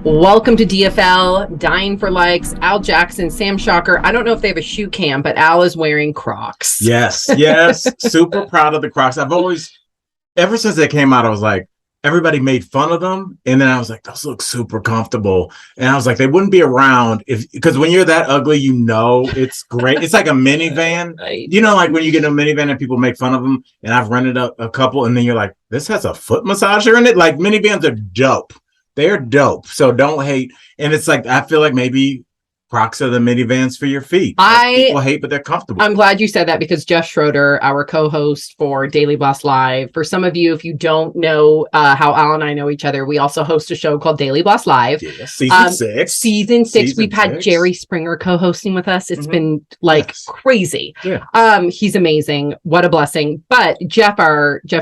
Welcome to DFL, Dying for Likes, Jackson, Sam Schacher. I don't know if they have a shoe cam, but Al is wearing Crocs. Yes. Super proud of the Crocs. I've always, ever since they came out, I was like, everybody made fun of them. And then I was like, those look super comfortable. And I was like, they wouldn't be around because when you're that ugly, it's great. It's like a minivan. Right. Like when you get a minivan and people make fun of them. And I've rented a couple and then you're like, this has a foot massager in it. Like minivans are dope. They're dope. So don't hate. And it's like, I feel like maybe Crocs are the minivans for your feet. People hate, but they're comfortable. I'm glad you said that because Jeff Schroeder, our co-host for Daily Blast Live, for some of you, if you don't know how Al and I know each other, we also host a show called Daily Blast Live. Yeah, season 6. We've had Jerry Springer co-hosting with us. It's been crazy. Yeah. He's amazing. What a blessing. But Jeff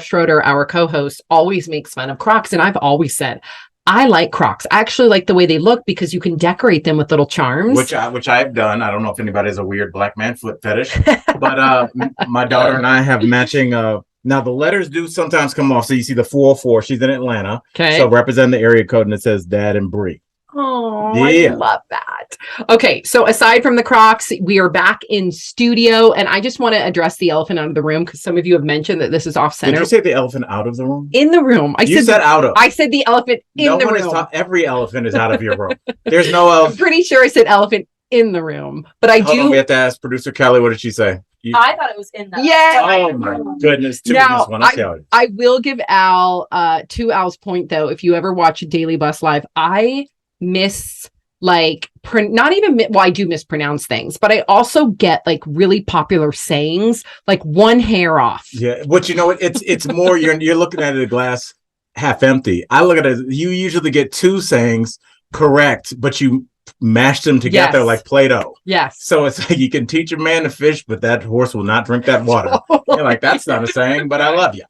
Schroeder, our co-host, always makes fun of Crocs. And I've always said, I like Crocs. I actually like the way they look because you can decorate them with little charms. Which I've done. I don't know if anybody has a weird black man foot fetish, but my daughter and I have matching. Now the letters do sometimes come off. So you see the 404. She's in Atlanta. Okay. So represent the area code and it says Dad and Bree. Oh, yeah. I love that. Okay, so aside from the Crocs, we are back in studio, and I just want to address the elephant out of the room because some of you have mentioned that this is off center. Did you say the elephant out of the room? In the room. You said out of. I said the elephant in the room. Every elephant is out of your room. There's no elephant. I'm pretty sure I said elephant in the room, but Hold on, we have to ask producer Kelly. What did she say? I thought it was in the. Yeah. Oh my goodness. I will give Al, to Al's point though, if you ever watch Daily Bus Live, I miss I do mispronounce things, but I also get like really popular sayings, like one hair off. Yeah, but it's more you're looking at the glass half empty. I look at it. You usually get two sayings correct, but you mash them together like Play-Doh. Yes. So it's like you can teach a man to fish, but that horse will not drink that water. You're like, that's not a saying, but I love you.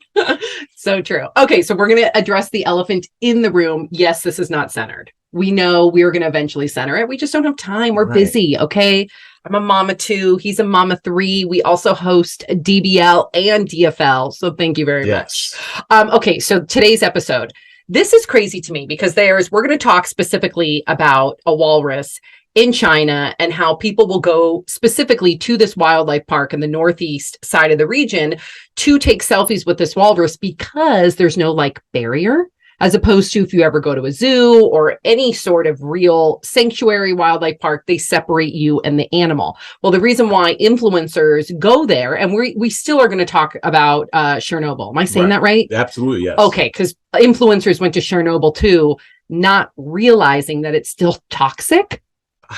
So true. Okay, so we're going to address the elephant in the room. Yes, this is not centered. We know we're going to eventually center it. We just don't have time. We're busy. Okay. I'm a mama 2. He's a mama 3. We also host DBL and DFL. So thank you very much. Okay. So today's episode, this is crazy to me because we're going to talk specifically about a walrus in China and how people will go specifically to this wildlife park in the northeast side of the region to take selfies with this walrus because there's no barrier. As opposed to if you ever go to a zoo or any sort of real sanctuary wildlife park, they separate you and the animal. Well, the reason why influencers go there, and we still are going to talk about Chernobyl. Am I saying that right? Absolutely, yes. Okay, because influencers went to Chernobyl too, not realizing that it's still toxic,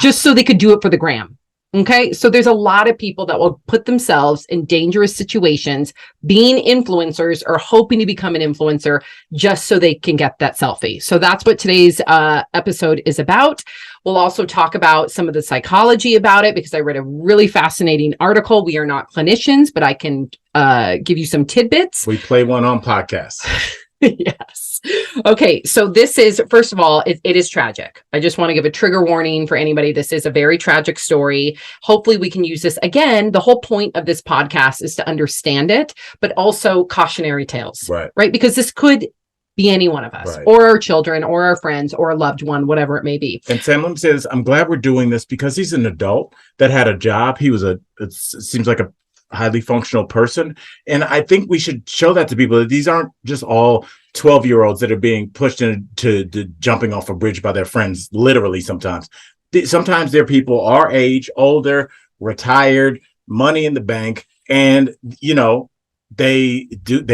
just so they could do it for the gram. Okay, so there's a lot of people that will put themselves in dangerous situations being influencers or hoping to become an influencer just so they can get that selfie. So that's what today's episode is about. We'll also talk about some of the psychology about it because I read a really fascinating article. We are not clinicians, but I can give you some tidbits. We play one on podcasts. Yes. Okay. So this is, first of all, it is tragic. I just want to give a trigger warning for anybody. This is a very tragic story. Hopefully we can use this. Again, the whole point of this podcast is to understand it, but also cautionary tales, right? Because this could be any one of us or our children or our friends or a loved one, whatever it may be. And Sam, let me say this. I'm glad we're doing this because he's an adult that had a job. He was it seems like a highly functional person. And I think we should show that to people that these aren't just all 12-year-olds that are being pushed into jumping off a bridge by their friends, literally sometimes. Sometimes they're people our age, older, retired, money in the bank, and, they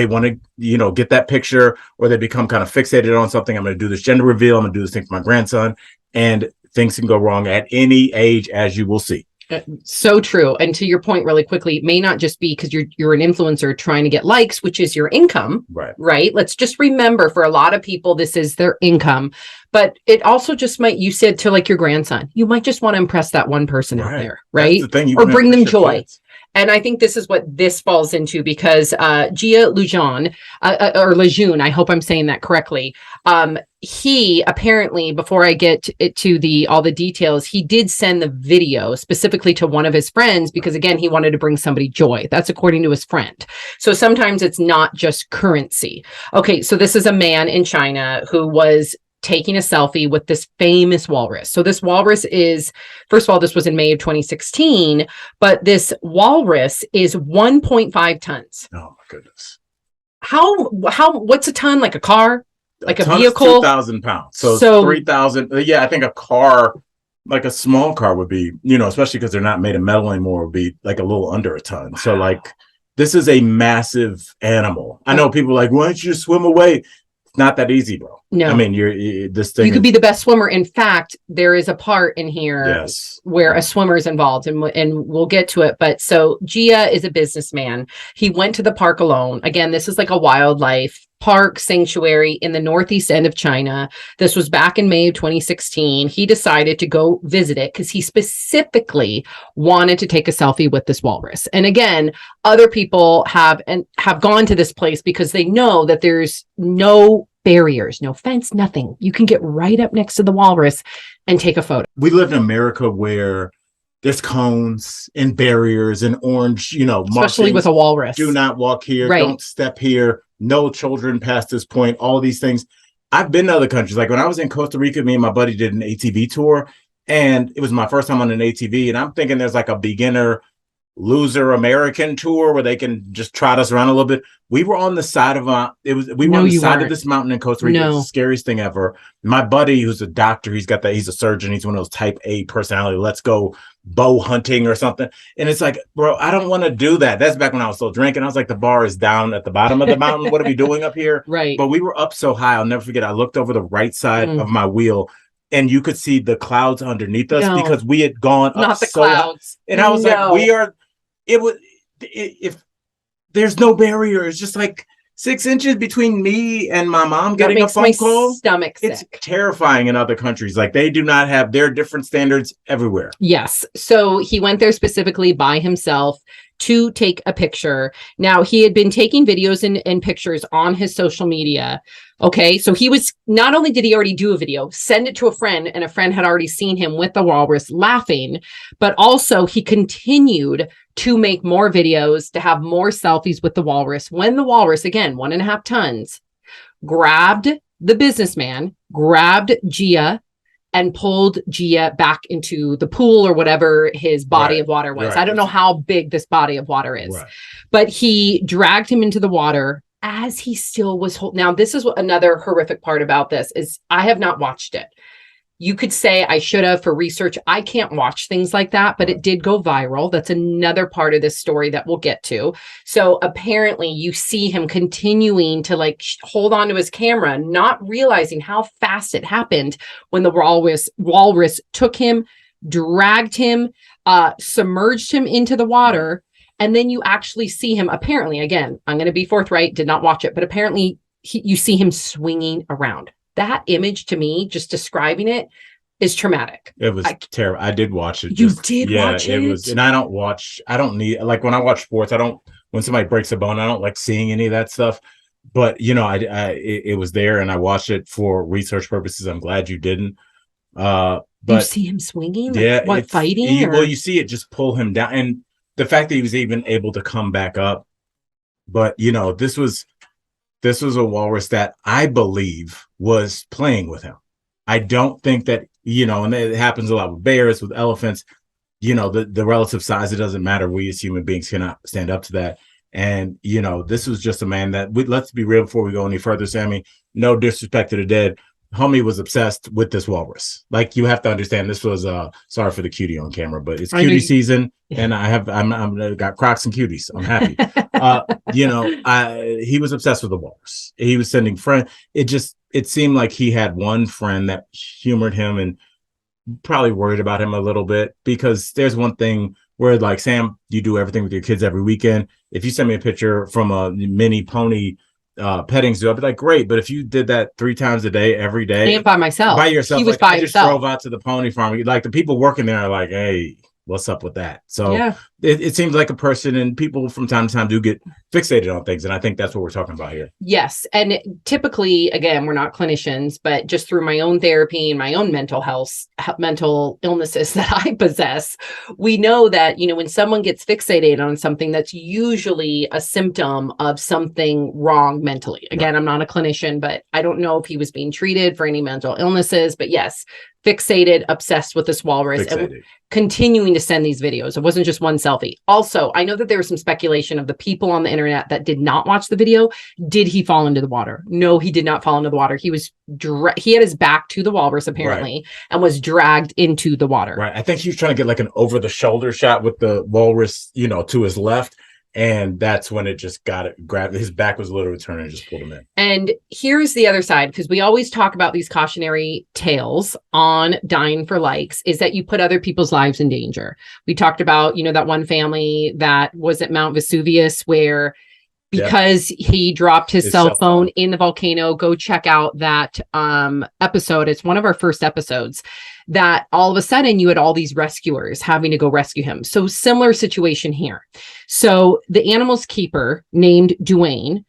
want to, get that picture, or they become kind of fixated on something. I'm going to do this gender reveal. I'm going to do this thing for my grandson. And things can go wrong at any age, as you will see. So true. And to your point really quickly, it may not just be because you're an influencer trying to get likes, which is your income, right? Let's just remember for a lot of people, this is their income, but it also just might, you said to your grandson, you might just want to impress that one person out there, right? That's the thing, or bring them joy. And I think this is what this falls into, because Gia Lujan, or Lejeune, I hope I'm saying that correctly. He apparently, before I get to all the details, he did send the video specifically to one of his friends because, again, he wanted to bring somebody joy. That's according to his friend. So sometimes it's not just currency. Okay, so this is a man in China who was taking a selfie with this famous walrus. So this walrus is, first of all, this was in May of 2016, but this walrus is 1.5 tons. Oh my goodness. What's a ton? Like a car? Like a vehicle? 2,000 pounds. So 3,000. Yeah, I think a car, like a small car would be, especially because they're not made of metal anymore, would be like a little under a ton. Wow. So like, this is a massive animal. I know people are like, why don't you just swim away? It's not that easy, bro. No, I mean, this thing. You could be the best swimmer. In fact, there is a part in here where a swimmer is involved, and we'll get to it. But so Gia is a businessman. He went to the park alone. Again, this is like a wildlife park sanctuary in the northeast end of China. This was back in May of 2016. He decided to go visit it because he specifically wanted to take a selfie with this walrus. And again, other people have gone to this place because they know that there's no barriers, no fence, nothing. You can get right up next to the walrus and take a photo. We live in America where there's cones and barriers and orange, especially with a walrus. Do not walk here. Right. Don't step here. No children past this point. All these things. I've been to other countries. Like when I was in Costa Rica, me and my buddy did an ATV tour, and it was my first time on an ATV. And I'm thinking there's like a beginner loser American tour where they can just trot us around a little bit. We were on the side of were on the side of this mountain in Costa Rica. It was the scariest thing ever. My buddy, who's a doctor, he's a surgeon. He's one of those type A personality. Let's go bow hunting or something. And it's like, bro, I don't want to do that. That's back when I was still drinking. I was like, the bar is down at the bottom of the mountain. What are we doing up here? Right. But we were up so high. I'll never forget. I looked over the right side of my wheel, and you could see the clouds underneath us because we had gone up not the so clouds. High. And I was like, if there's no barrier, it's just like 6 inches between me and my mom getting a phone call. Stomach sick. It's terrifying in other countries. Like they do not have their different standards everywhere. Yes. So he went there specifically by himself to take a picture. Now, he had been taking videos and pictures on his social media. Okay. So he was, not only did he already do a video, send it to a friend, and a friend had already seen him with the walrus laughing, but also he continued to make more videos, to have more selfies with the walrus. When the walrus, again, 1.5 tons, grabbed the businessman, grabbed Gia, and pulled Gia back into the pool or whatever his body of water was. Right. I don't know how big this body of water is, but he dragged him into the water as he still was holding. Now, this is what another horrific part about this is. I have not watched it. You could say I should have for research. I can't watch things like that, but it did go viral. That's another part of this story that we'll get to. So apparently you see him continuing to like hold on to his camera, not realizing how fast it happened when the walrus took him, dragged him, submerged him into the water. And then you actually see him, apparently, again, I'm going to be forthright, did not watch it, but apparently you see him swinging around. That image to me, just describing it, is traumatic. It was terrible. I did watch it. You did watch it? It was, and I don't need, like when I watch sports, when somebody breaks a bone, I don't like seeing any of that stuff. But, it was there and I watched it for research purposes. I'm glad you didn't. But you see him swinging? Like, fighting? Well, you see it just pull him down. And the fact that he was even able to come back up. But, this was a walrus that I believe was playing with him. I don't think that, and it happens a lot with bears, with elephants, the relative size, it doesn't matter. We as human beings cannot stand up to that. And, this was just a man that, let's be real before we go any further, Sammy, no disrespect to the dead. Homie was obsessed with this walrus. Like, you have to understand, this was sorry for the cutie on camera, but it's cutie season, and I'm got Crocs and cuties. I'm happy. He was obsessed with the walrus. He was sending friends. It seemed like he had one friend that humored him and probably worried about him a little bit, because there's one thing where, like, Sam, you do everything with your kids every weekend. If you send me a picture from a mini pony petting zoo, I'd be like, great. But if you did that 3 times a day, every day, and by yourself, by yourself, he was by himself. Just drove out to the pony farm. Like, the people working there are like, hey, what's up with that? So Yeah. it seems like a person, and people from time to time do get fixated on things. And I think that's what we're talking about here. Yes. And typically, again, we're not clinicians, but just through my own therapy and my own mental health, mental illnesses that I possess, we know that, you know, when someone gets fixated on something, that's usually a symptom of something wrong mentally. Again, I'm not a clinician, but I don't know if he was being treated for any mental illnesses, but yes, fixated, obsessed with this walrus, and continuing to send these videos. It wasn't just one selfie. Also, I know that there was some speculation of the people on the internet that did not watch the video. Did he fall into the water? No, he did not fall into the water. He was he had his back to the walrus apparently, and was dragged into the water. Right. I think he was trying to get like an over the shoulder shot with the walrus, you know, to his left. And that's when it just grabbed. His back was literally turning and just pulled him in. And here's the other side, because we always talk about these cautionary tales on Dying for Likes, is that you put other people's lives in danger. We talked about, you know, that one family that was at Mount Vesuvius where because he dropped his cell phone in the volcano. Go check out that episode. It's one of our first episodes. That all of a sudden you had all these rescuers having to go rescue him. So similar situation here. So the animal's keeper named Duane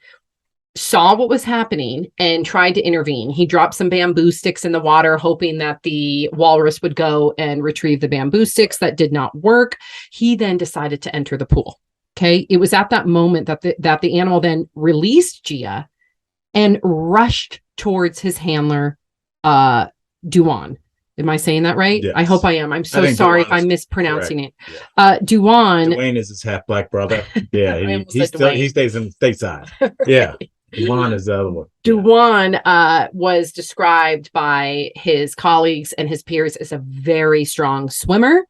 saw what was happening and tried to intervene. He dropped some bamboo sticks in the water, hoping that the walrus would go and retrieve the bamboo sticks. That did not work. He then decided to enter the pool. Okay. It was at that moment that the animal then released Gia and rushed towards his handler, Duane. Am I saying that right? Yes. I hope I am. I'm so sorry if I'm mispronouncing it. Yeah. Duane is his half black brother. Yeah, he stays in the stateside. Yeah, Duane is the other one. Duane was described by his colleagues and his peers as a very strong swimmer.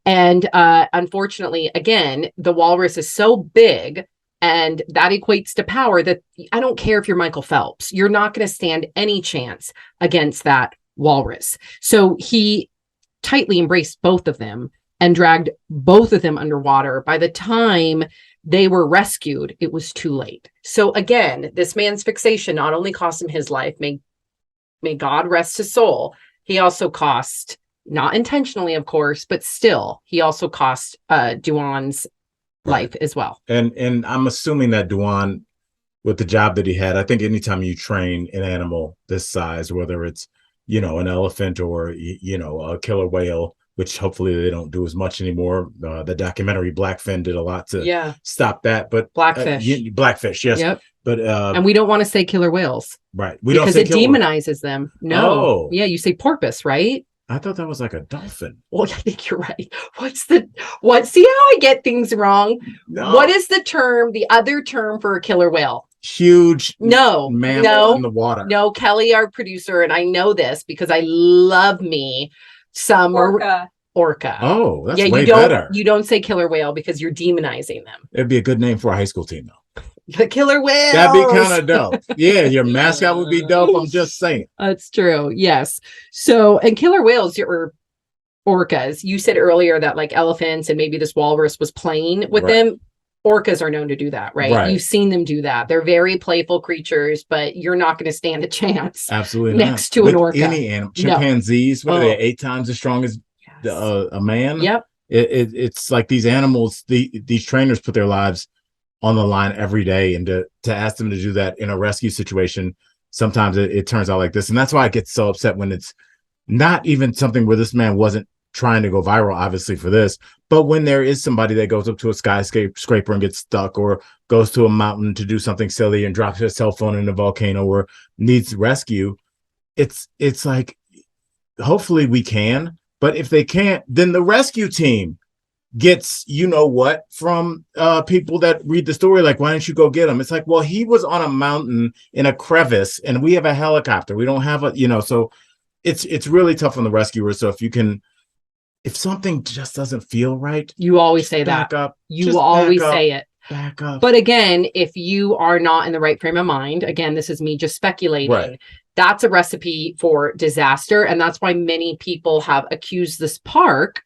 And unfortunately, again, the walrus is so big, and that equates to power, that I don't care if you're Michael Phelps, you're not going to stand any chance against that walrus. So he tightly embraced both of them and dragged both of them underwater. By the time they were rescued, it was too late. So again, this man's fixation not only cost him his life, may God rest his soul, he also cost, not intentionally, of course, but still, he also cost Duane's life as well. And I'm assuming that Duane, with the job that he had, I think anytime you train an animal this size, whether it's, you know, an elephant or, you know, a killer whale, which hopefully they don't do as much anymore. The documentary Blackfin did a lot to stop that. But Blackfish, Blackfish, yes. Yep. But and we don't want to say killer whales, right? Because it demonizes them. No, yeah, you say porpoise, right? I thought that was like a dolphin. Well, I think you're right. See how I get things wrong? No. What is the other term for a killer whale? Huge mammal in the water. No, Kelly, our producer, and I know this because I love me some orca. Oh, that's way better. You don't say killer whale because you're demonizing them. It'd be a good name for a high school team, though. The killer whale. That'd be kind of dope. Yeah, your mascot would be dope. I'm just saying. That's true. Yes. So, and killer whales or orcas. You said earlier that like elephants and maybe this walrus was playing with them. Orcas are known to do that, right? You've seen them do that. They're very playful creatures, but you're not going to stand a chance. Absolutely next to an orca. Any animal, chimpanzees, what are they? 8 times as strong as a man. Yep. It's like these animals. These trainers put their lives on the line every day, and to ask them to do that in a rescue situation, sometimes it turns out like this. And that's why I get so upset when it's not even something where this man wasn't trying to go viral, obviously, for this, but when there is somebody that goes up to a skyscraper and gets stuck, or goes to a mountain to do something silly and drops their cell phone in a volcano or needs rescue, it's like, hopefully we can, but if they can't, then the rescue team gets, you know what, from people that read the story, like, why didn't you go get him? It's like, well, he was on a mountain in a crevice and we have a helicopter. We don't have a, you know, so it's really tough on the rescuers. So if something just doesn't feel right, you always say that. You always say it. Back up. But again, if you are not in the right frame of mind, again, this is me just speculating. Right. That's a recipe for disaster. And that's why many people have accused this park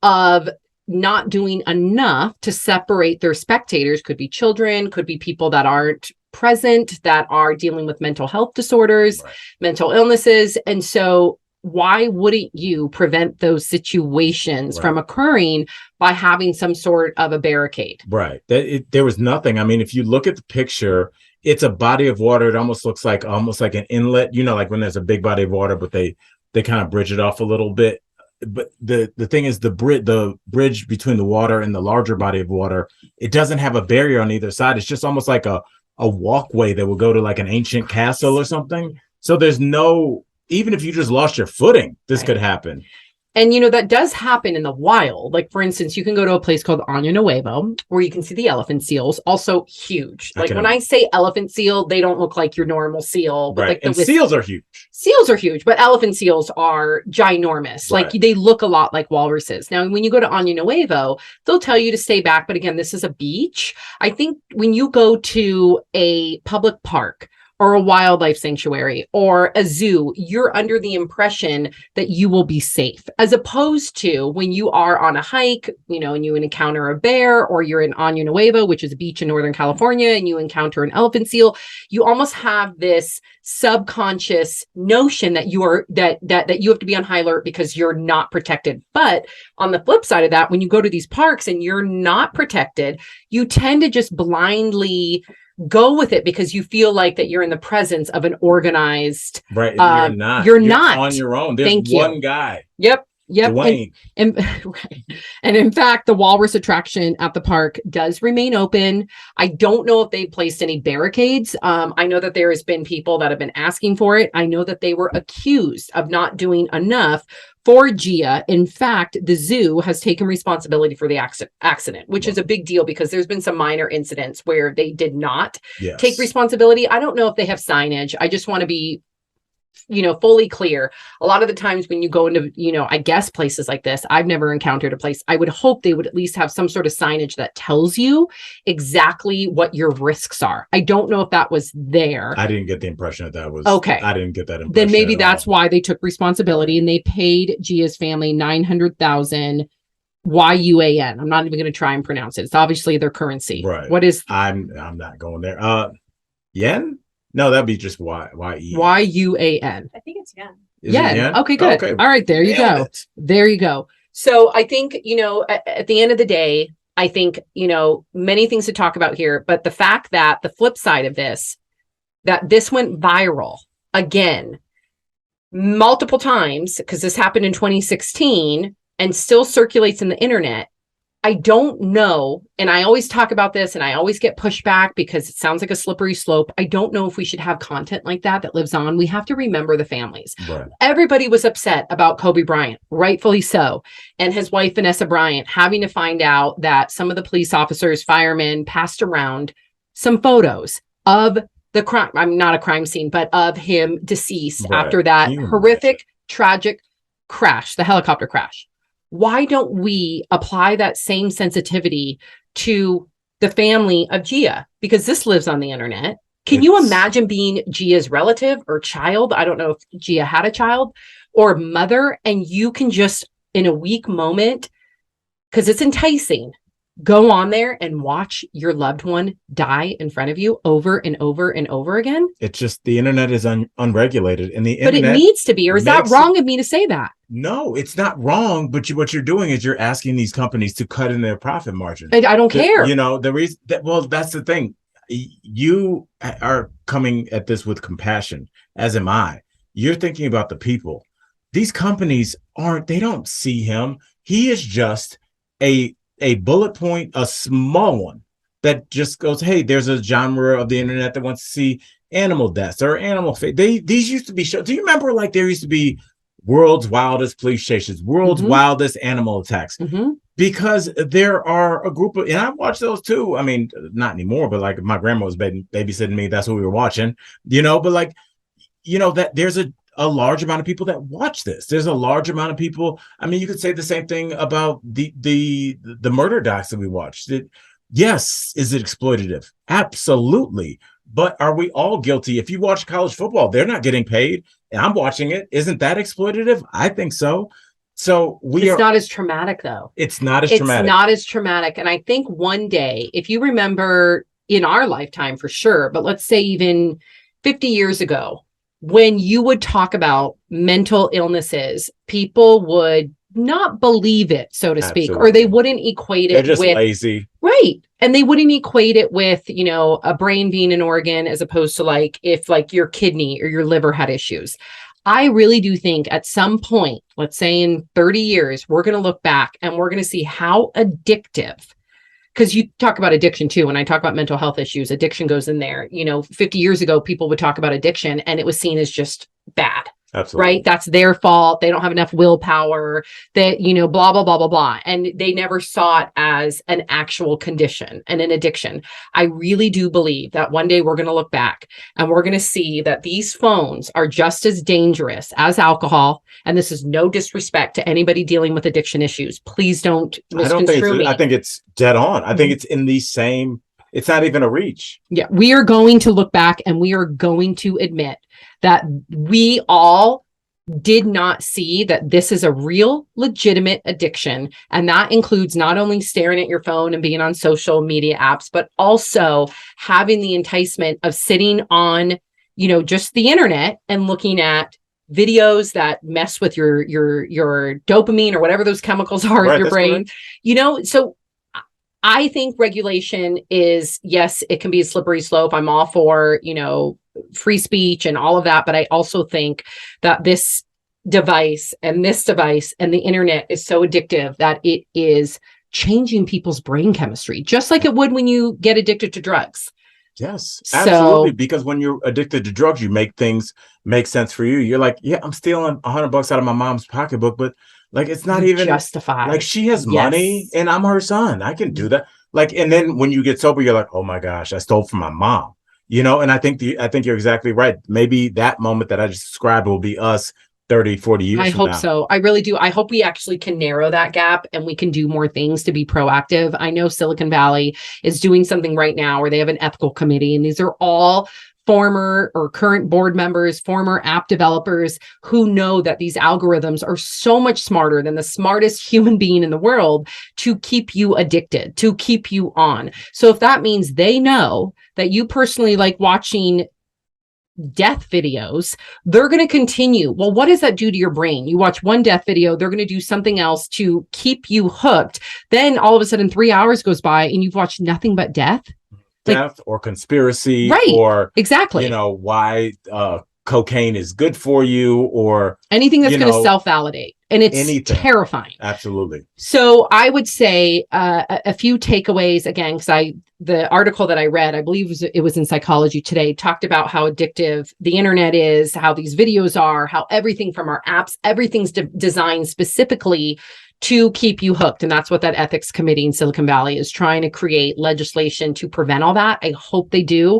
of not doing enough to separate their spectators. Could be children, could be people that aren't present, that are dealing with mental health disorders, mental illnesses. And so why wouldn't you prevent those situations from occurring by having some sort of a barricade? Right. There was nothing. I mean, if you look at the picture, it's a body of water. It almost looks like an inlet, like when there's a big body of water, but they kind of bridge it off a little bit. But the thing is, the bridge between the water and the larger body of water, it doesn't have a barrier on either side. It's just almost like a walkway that will go to like an ancient castle or something. So there's no, even if you just lost your footing, this could happen. And, that does happen in the wild. Like, for instance, you can go to a place called Año Nuevo where you can see the elephant seals, also huge. Like when I say elephant seal, they don't look like your normal seal. But right. Like seals are huge. Seals are huge, but elephant seals are ginormous. Like they look a lot like walruses. Now, when you go to Año Nuevo, they'll tell you to stay back. But again, this is a beach. I think when you go to a public park, or a wildlife sanctuary or a zoo, you're under the impression that you will be safe, as opposed to when you are on a hike, and you encounter a bear, or you're in Año Nuevo, which is a beach in Northern California, and you encounter an elephant seal. You almost have this subconscious notion that you are that you have to be on high alert because you're not protected. But on the flip side of that, when you go to these parks and you're not protected, you tend to just blindly go with it because you feel like that you're in the presence of an organized. Right. You're not on your own. There's one guy. Yep. Dwayne. And right. And in fact, the Walrus attraction at the park does remain open. I don't know if they've placed any barricades. I know that there has been people that have been asking for it. I know that they were accused of not doing enough for Gia. In fact, the zoo has taken responsibility for the accident, which is a big deal because there's been some minor incidents where they did not take responsibility. I don't know if they have signage. I just want to be fully clear. A lot of the times when you go into, I guess places like this, I've never encountered a place. I would hope they would at least have some sort of signage that tells you exactly what your risks are. I don't know if that was there. I didn't get the impression that was okay. I didn't get that impression. Then maybe that's why they took responsibility and they paid Gia's family $900,000 YUAN. I'm not even going to try and pronounce it. It's obviously their currency. Right. What is? I'm not going there. Yen? No, that'd be just YUAN. I think it's yen. Yen. Okay, good. Okay. All right, there you go. There you go. So I think, at the end of the day, I think, many things to talk about here, but the fact that the flip side of this, that this went viral again, multiple times, because this happened in 2016 and still circulates in the internet. I don't know, and I always talk about this and I always get pushback because it sounds like a slippery slope. I don't know if we should have content like that lives on. We have to remember the families. Right. Everybody was upset about Kobe Bryant, rightfully so, and his wife, Vanessa Bryant, having to find out that some of the police officers, firemen passed around some photos of the crime. I'm not a crime scene, but of him deceased after that horrific, tragic crash, the helicopter crash. Why don't we apply that same sensitivity to the family of Gia? Because this lives on the internet. Can you imagine being Gia's relative or child? I don't know if Gia had a child or mother, and you can just, in a weak moment, because it's enticing, go on there and watch your loved one die in front of you over and over and over again. It's just the internet is unregulated, and the internet. But it needs to be, or is that wrong of me to say that? No, it's not wrong. But what you're doing is you're asking these companies to cut in their profit margin. I don't care. The reason that's the thing. You are coming at this with compassion, as am I. You're thinking about the people. These companies they don't see him. He is just a bullet point, a small one that just goes, hey, there's a genre of the internet that wants to see animal deaths or animal fate. These used to be shows. Do you remember there used to be world's wildest police chases, world's wildest animal attacks? Because there are a group of, and I watched those too. I mean, not anymore, but my grandma was babysitting me. That's what we were watching, but that there's a large amount of people that watch this. There's a large amount of people. I mean, you could say the same thing about the murder docs that we watched. Yes, is it exploitative? Absolutely. But are we all guilty? If you watch college football, they're not getting paid, and I'm watching it. Isn't that exploitative? I think so. So it's not as traumatic, though. It's not as traumatic. It's not as traumatic. And I think one day, if you remember in our lifetime for sure, but let's say even 50 years ago, when you would talk about mental illnesses, people would not believe it, so to speak, or they wouldn't equate it just with lazy. Right. And they wouldn't equate it with, a brain being an organ, as opposed to like if like your kidney or your liver had issues. I really do think at some point, let's say in 30 years, we're going to look back and we're going to see how addictive, because you talk about addiction too. When I talk about mental health issues, addiction goes in there. 50 years ago, people would talk about addiction and it was seen as just bad. Absolutely. Right. That's their fault. They don't have enough willpower, that, blah, blah, blah, blah, blah. And they never saw it as an actual condition and an addiction. I really do believe that one day we're going to look back and we're going to see that these phones are just as dangerous as alcohol. And this is no disrespect to anybody dealing with addiction issues. Please don't misconstrue me. I think it's dead on. I think it's in the same, it's not even a reach. Yeah. We are going to look back and we are going to admit that we all did not see that this is a real legitimate addiction. And that includes not only staring at your phone and being on social media apps, but also having the enticement of sitting on, just the internet and looking at videos that mess with your dopamine or whatever those chemicals are in your brain. Correct. So I think regulation is, yes, it can be a slippery slope. I'm all for, free speech and all of that. But I also think that this device and the internet is so addictive that it is changing people's brain chemistry, just like it would when you get addicted to drugs. Yes, absolutely. Because when you're addicted to drugs, you make things make sense for you. You're like, yeah, I'm stealing $100 out of my mom's pocketbook, but like, it's not even justified. Like, she has money and I'm her son. I can do that. Like, and then when you get sober, you're like, oh my gosh, I stole from my mom. And I think you're exactly right. Maybe that moment that I just described will be us 30, 40 years I from hope now. so. I really do. I hope we actually can narrow that gap and we can do more things to be proactive. I know Silicon Valley is doing something right now where they have an ethical committee, and these are all former or current board members, former app developers who know that these algorithms are so much smarter than the smartest human being in the world to keep you addicted, to keep you on. So if that means they know that you personally like watching death videos, they're going to continue. Well, what does that do to your brain? You watch one death video, they're going to do something else to keep you hooked. Then all of a sudden 3 hours goes by and you've watched nothing but death. Death or conspiracy, right? Or exactly, why cocaine is good for you, or anything that's going to self-validate, and it's terrifying. Absolutely. So I would say a few takeaways again, because the article that I read, I believe it was in Psychology Today, talked about how addictive the internet is, how these videos are, how everything from our apps, everything's designed specifically to keep you hooked. And that's what that ethics committee in Silicon Valley is trying to create legislation to prevent all that. I hope they do.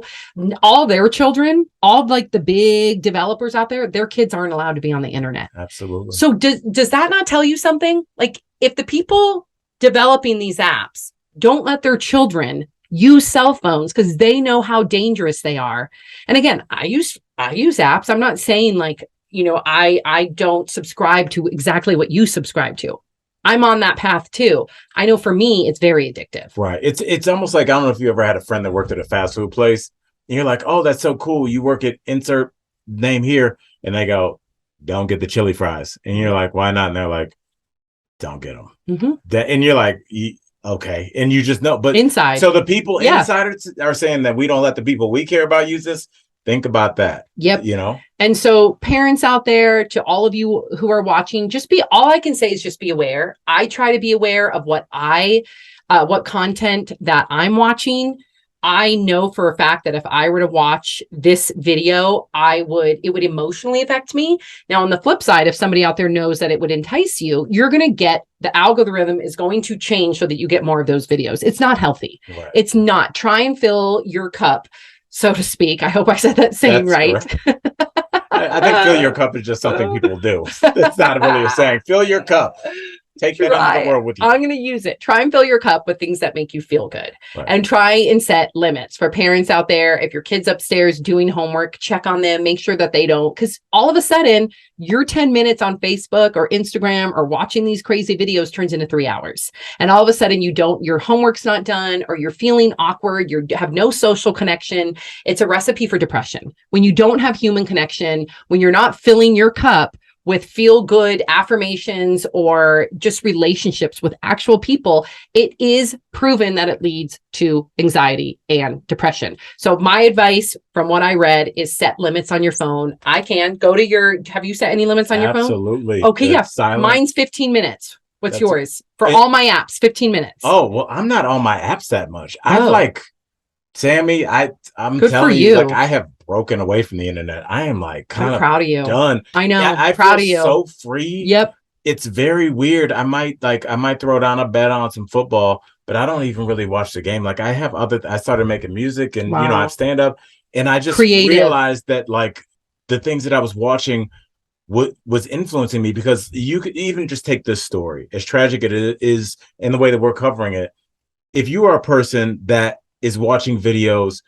All their children, all like the big developers out there, their kids aren't allowed to be on the internet. Absolutely. So does that not tell you something? Like, if the people developing these apps don't let their children use cell phones because they know how dangerous they are. And again, I use apps. I'm not saying like, I don't subscribe to exactly what you subscribe to. I'm on that path too. I know for me, it's very addictive. Right. It's almost like, I don't know if you ever had a friend that worked at a fast food place and you're like, oh, that's so cool. You work at insert name here. And they go, don't get the chili fries. And you're like, why not? And they're like, don't get them. Mm-hmm. And you're like, okay. And you just know, but inside. So the people inside are saying that we don't let the people we care about use this. Think about that. Yep. And so parents out there, to all of you who are watching, all I can say is just be aware. I try to be aware of what content that I'm watching. I know for a fact that if I were to watch this video, it would emotionally affect me. Now, on the flip side, if somebody out there knows that it would entice you, the algorithm is going to change so that you get more of those videos. It's not healthy. Right. It's not. Try and fill your cup, so to speak. I hope I said that saying right. I think fill your cup is just something people do. It's not really a saying. Fill your cup. Take that into the world with you. I'm going to use it. Try and fill your cup with things that make you feel good. Right. And try and set limits for parents out there. If your kid's upstairs doing homework, check on them, make sure that they don't, because all of a sudden your 10 minutes on Facebook or Instagram or watching these crazy videos turns into 3 hours. And all of a sudden your homework's not done, or you're feeling awkward. You have no social connection. It's a recipe for depression. When you don't have human connection, when you're not filling your cup with feel good affirmations or just relationships with actual people, it is proven that it leads to anxiety and depression. So my advice from what I read is set limits on your phone. Have you set any limits on your phone? Absolutely. Okay. Yeah. Mine's 15 minutes. What's yours? For all my apps, 15 minutes. Oh, well, I'm not on my apps that much. Sammy, I'm good telling for you, like, I have broken away from the internet. I am like kind of proud of you. Done. I know. Yeah, I proud feel of you. So free. Yep. It's very weird. I might throw down a bet on some football, but I don't even really watch the game. Like I started making music and I have stand up, and I just realized that like the things that I was watching was influencing me, because you could even just take this story, as tragic it is in the way that we're covering it. If you are a person that is watching videos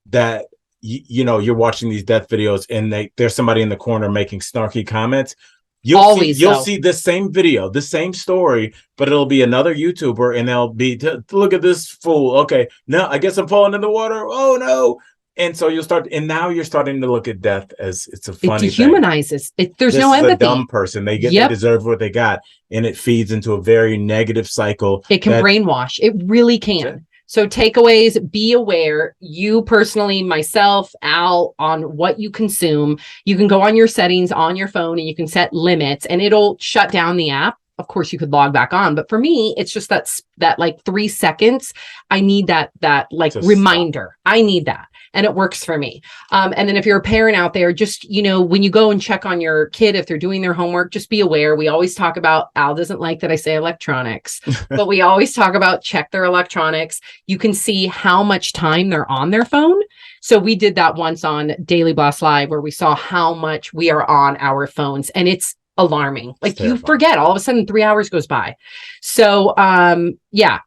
that you're watching these death videos and there's somebody in the corner making snarky comments, you'll see this same video, the same story, but it'll be another YouTuber and they'll be look at this fool. Okay, now I guess I'm falling in the water. Oh no. And so now you're starting to look at death as it's a funny thing. It dehumanizes. There's no empathy. A dumb person. They deserve what they got, and it feeds into a very negative cycle. It can brainwash. It really can. So takeaways, be aware. You personally, myself, Al, on what you consume. You can go on your settings on your phone and you can set limits and it'll shut down the app. Of course, you could log back on. But for me, it's just that like 3 seconds. I need that like reminder. I need that. And it works for me. And then if you're a parent out there, just, when you go and check on your kid, if they're doing their homework, just be aware. We always talk about, Al doesn't like that I say electronics, but we always talk about check their electronics. You can see how much time they're on their phone. So we did that once on Daily Blast Live, where we saw how much we are on our phones, and it's alarming. Like you forget, all of a sudden 3 hours goes by. So I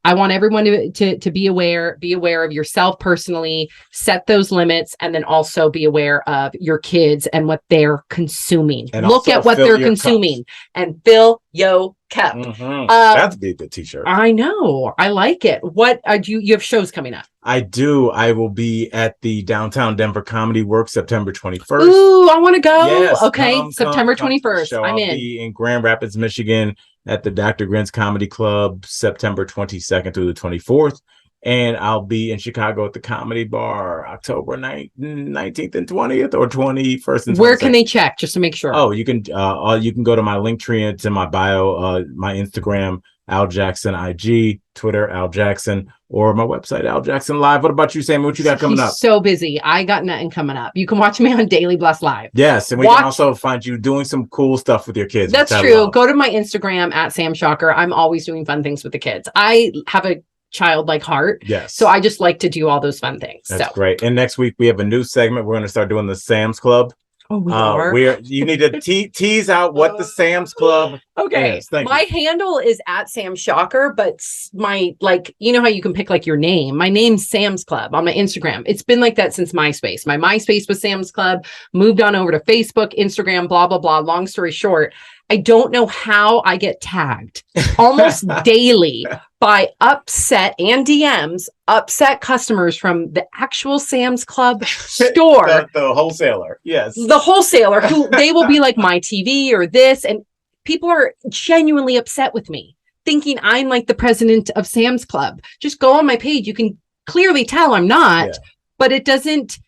want everyone to be aware of yourself personally, set those limits, and then also be aware of your kids and what they're consuming. And look at what they're consuming and fill your cup. That'd be a good t-shirt. I know. I like it. What you have shows coming up? I do. I will be at the Downtown Denver Comedy Works September 21st. Ooh, I want to go. Yes, okay, September 21st. I'm I'll be in Grand Rapids, Michigan at the Dr. Grins Comedy Club September 22nd through the 24th. And I'll be in Chicago at the Comedy Bar October 19th and 20th, or 21st and 22nd. Where can they check, just to make sure? Oh, you can go to my link tree. It's in my bio, my Instagram, Al Jackson IG, Twitter, Al Jackson, or my website, Al Jackson Live. What about you, Sam? What you got coming up? So busy. I got nothing coming up. You can watch me on Daily Blast Live. Yes, and we can also find you doing some cool stuff with your kids. That's true. Go to my Instagram at Sam Schacher. I'm always doing fun things with the kids. I have a childlike heart. Yes. So I just like to do all those fun things. That's great. And next week we have a new segment. We're going to start doing the Sam's Club. Oh, we are. You need to tease out what the Sam's Club is. My handle is at Sam Schacher, but my, how you can pick your name. My name's Sam's Club on my Instagram. It's been like that since MySpace. My MySpace was Sam's Club, moved on over to Facebook, Instagram, blah, blah, blah. Long story short, I don't know how I get tagged almost daily by upset customers from the actual Sam's Club store. the wholesaler. Yes. The wholesaler, who they will be like my TV or this. And people are genuinely upset with me, thinking I'm like the president of Sam's Club. Just go on my page. You can clearly tell I'm not, but it doesn't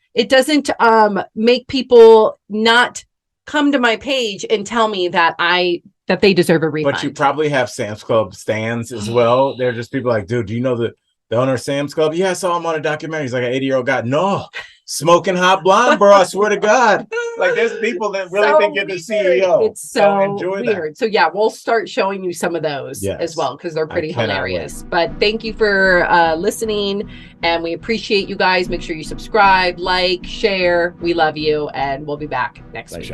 make people not come to my page and tell me that they deserve a refund. But you probably have Sam's Club stands as well. They're just people like, dude, do you know the owner of Sam's Club? Yeah, I saw him on a documentary. He's like an 80-year-old guy. No, smoking hot blonde, bro. I swear to God. Like, there's people that really think you're the CEO. It's so enjoy weird. That. So yeah, we'll start showing you some of those as well, because they're pretty hilarious. But thank you for listening, and we appreciate you guys. Make sure you subscribe, like, share. We love you, and we'll be back next week.